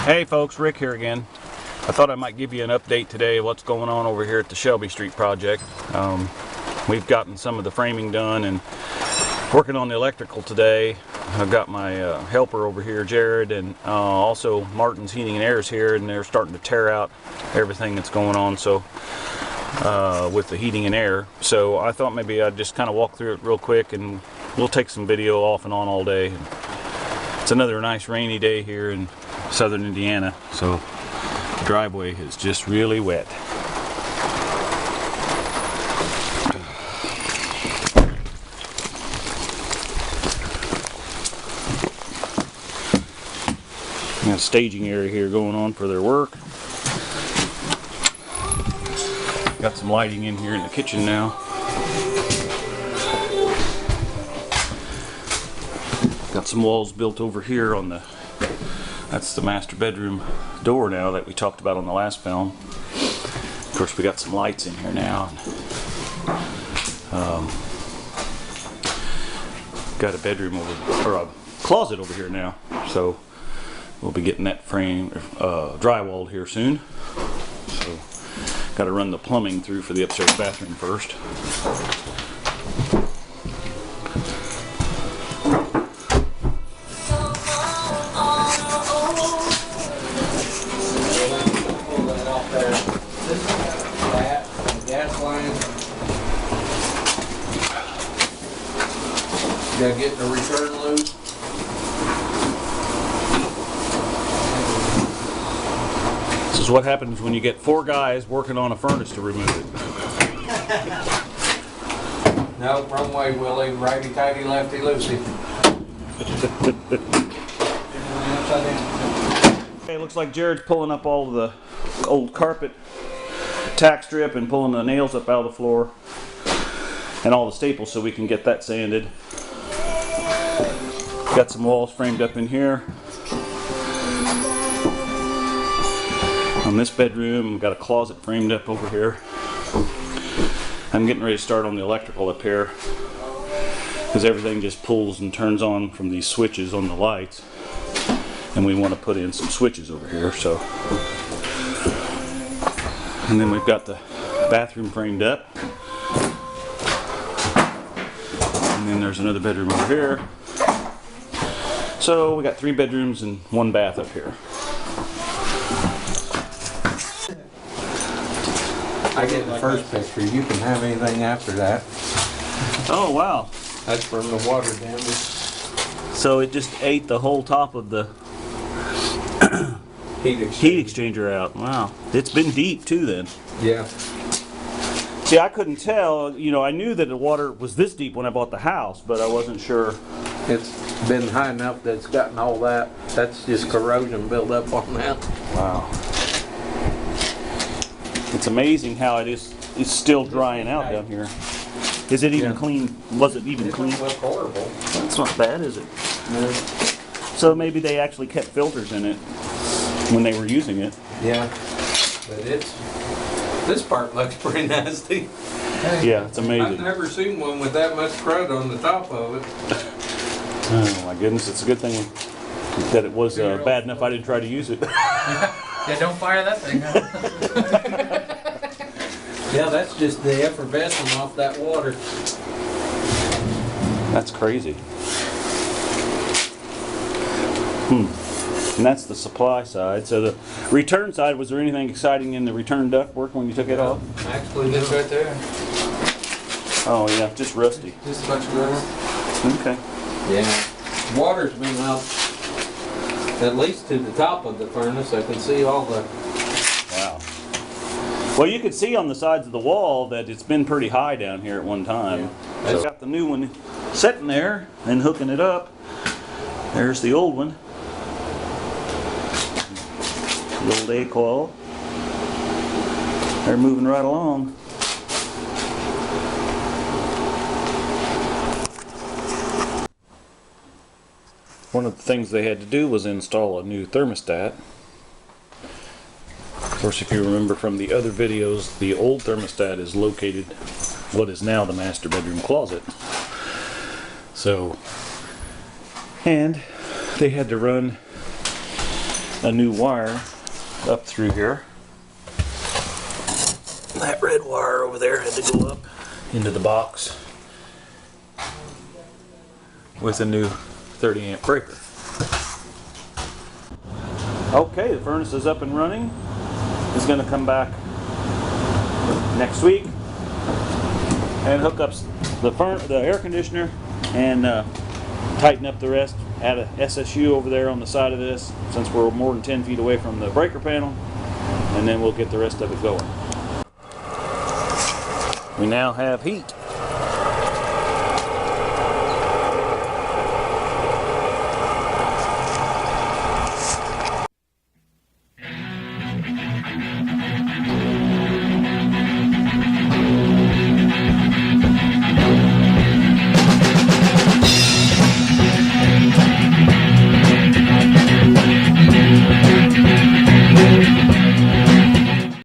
Hey folks, Rick here again. I thought I might give you an update today of what's going on over here at the Shelby Street project. We've gotten some of the framing done and working on the electrical today. I've got my helper over here, Jared, and also Martin's Heating and Air is here, and they're starting to tear out everything that's going on with the heating and air. So I thought maybe I'd just kind of walk through it real quick, and we'll take some video off and on all day. It's another nice rainy day here in southern Indiana, so the driveway is just really wet. Got a staging area here going on for their work. Got some lighting in here in the kitchen now. Got some walls built over here on that's the master bedroom door now that we talked about on the last film. Of course, we got some lights in here now. Got a bedroom or a closet over here now. So we'll be getting that frame drywalled here soon. So got to run the plumbing through for the upstairs bathroom first. Gotta get the return loose. This is what happens when you get 4 guys working on a furnace to remove it. No, wrong way, Willie. Righty tighty, lefty loosey. Okay, looks like Jared's pulling up all of the old carpet tack strip and pulling the nails up out of the floor and all the staples so we can get that sanded. Got some walls framed up in here. On this bedroom, we've got a closet framed up over here. I'm getting ready to start on the electrical up here because everything just pulls and turns on from these switches on the lights, and we want to put in some switches over here. So, and then we've got the bathroom framed up, and then there's another bedroom over here. So we got 3 bedrooms and 1 bath up here. I get the first picture. You can have anything after that. Oh wow. That's from the water damage. So it just ate the whole top of the heat exchanger out. Wow. It's been deep too then. Yeah. See, I couldn't tell. You know, I knew that the water was this deep when I bought the house, but I wasn't sure. It's been high enough that it's gotten all that. That's just corrosion built up on that. Wow. It's amazing how it's still drying out down here. Is it even clean? Was it even clean? It look horrible. That's not bad, is it? No. So maybe they actually kept filters in it when they were using it. Yeah. But this part looks pretty nasty. Yeah, it's amazing. I've never seen one with that much crud on the top of it. Oh my goodness, it's a good thing that it was bad enough I didn't try to use it. Yeah, don't fire that thing. Yeah, that's just the effervescent off that water. That's crazy. And that's the supply side. So the return side, was there anything exciting in the return duct work when you took it off? Actually, This right there. Oh yeah, just rusty. Just a bunch of rubber. Okay. yeah. Water's been up at least to the top of the furnace. I can see all the... Wow. Well, you could see on the sides of the wall that it's been pretty high down here at one time. Yeah. So got the new one sitting there and hooking it up. There's the old one. The old A coil. They're moving right along. One of the things they had to do was install a new thermostat. Of course, if you remember from the other videos, the old thermostat is located what is now the master bedroom closet. So, and they had to run a new wire up through here. That red wire over there had to go up into the box with a new 30 amp breaker. Okay, the furnace is up and running. It's going to come back next week and hook up the air conditioner and tighten up the rest. Add a SSU over there on the side of this since we're more than 10 feet away from the breaker panel, and then we'll get the rest of it going. We now have heat.